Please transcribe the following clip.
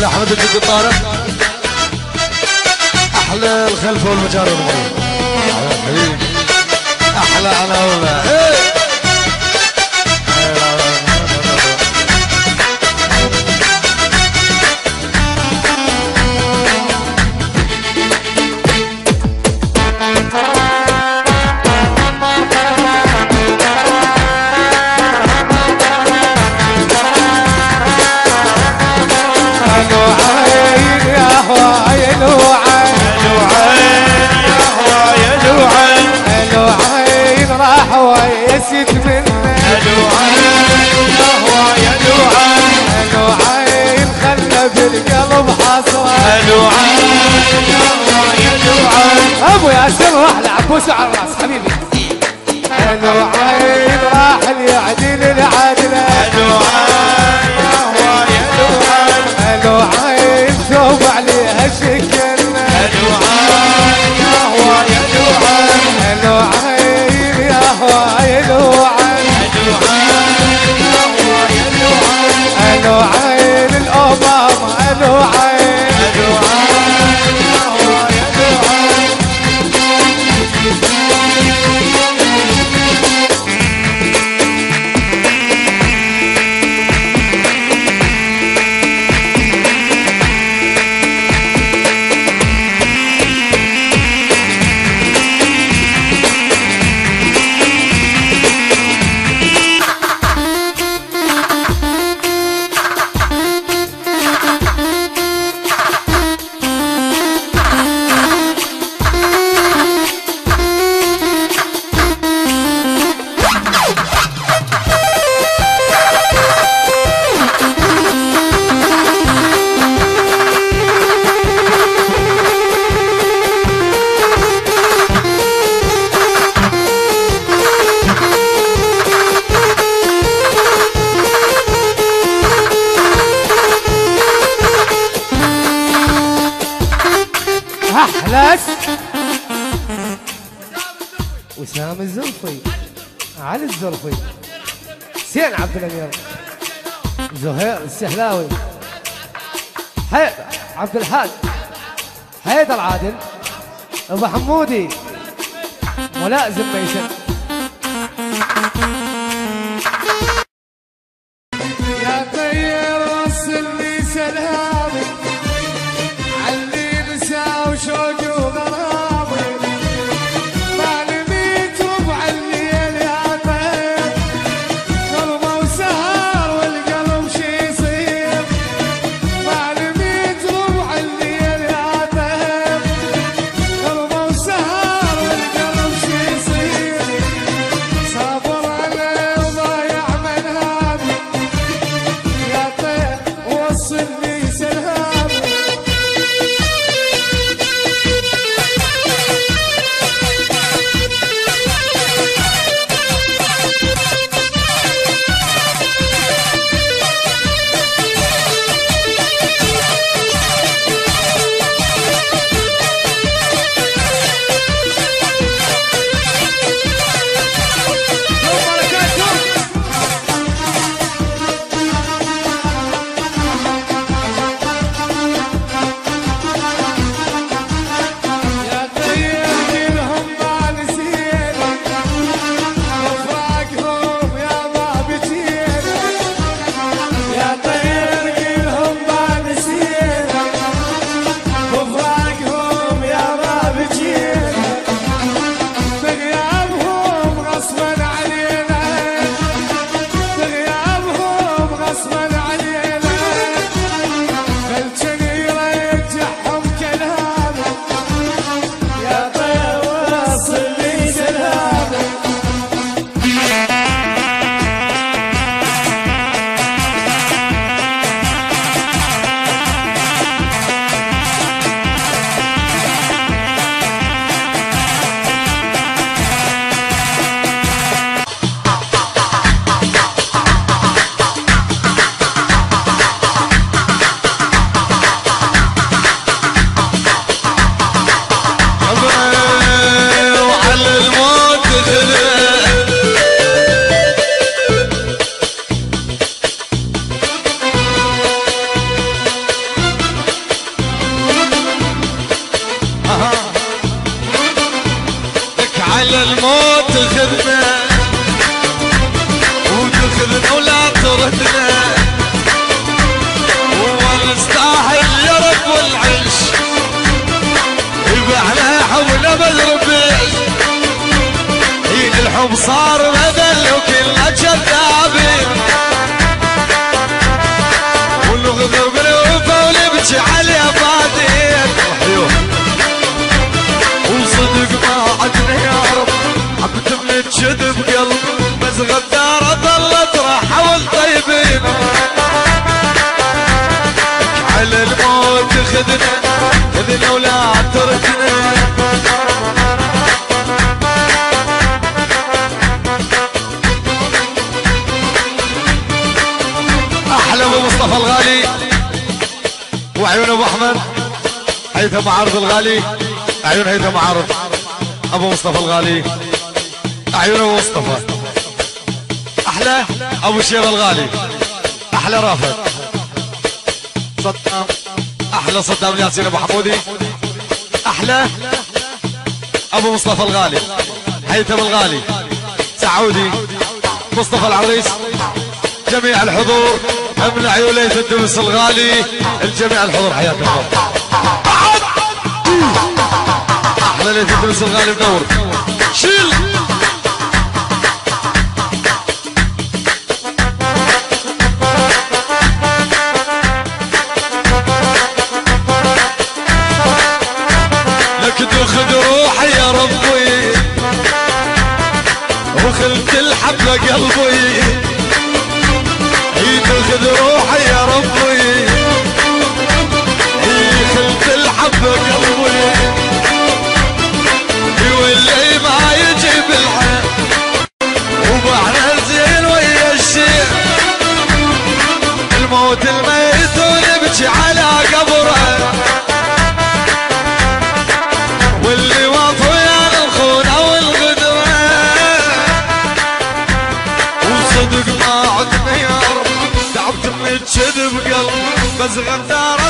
احلى حمد الجد الطارق، احلى الخلف والمجاري احلى عناوله. ويست منه الو عين قهوة يا لو عين الو عين خلى بالقلب حصوة الو عين قهوة يا لو عين ابو ياسر راح لعبوس على الراس حبيبي الو عين راح ليعدل العدلة الو عين قهوة يا لو عين الو عين ثوب عليها شكلنا الو عين قهوة يا لو عين الو عين يا هو الو عين الو عين الأمامة الو عين الو عين الو عين أحلس وسام الزلفي علي الزلفي سين عبد الأمير زهير السهلاوي حيدر عبد الحاج حيدر عادل أبو حمودي ملازم ميسن يا طير وصلني سلامي وشوقي وغرامي معلميت ربع الليل يا طيب قلبه وسهر والقلب شي يصير معلميت ربع الليل يا طيب قلبه وسهر والقلب شي يصير صابر عليه وضايع من هذه يا طيب وصلني نبكي عليه بعدين. وصدق ما عدنا يا رب حبت من الجد بقلب، بس غدارة ظلت راحة والطيبين. على الموت خذنا ولا تركنا. احلى ابو مصطفى الغالي وعيون ابو احمد هيثم عارض الغالي، عيون هيثم عارض ابو مصطفى الغالي، عيون ابو مصطفى. احلى ابو شيبه الغالي، احلى رافد صدام، احلى صدام ياسين ابو حمودي، احلى ابو مصطفى الغالي، هيثم الغالي، سعودي، مصطفى العريس، جميع الحضور من عيون ليث الدوس الغالي، الجميع الحضور حياكم الله. احلى ليث الدوس الغالي منور. شيل لك تاخذ روحي يا ربي وخلت الحبة قلبي، تاخذ روحي يا ربي خلت الحبة قلبي، واللي ما يجيب العين وبحنا الزين ويا الشيء، الموت الميت ونبكي على قبره، واللي وافوا يا الخونه والغدره، وصدق ما عدنا يا رب تعبت من الجد بقلب، بس غدار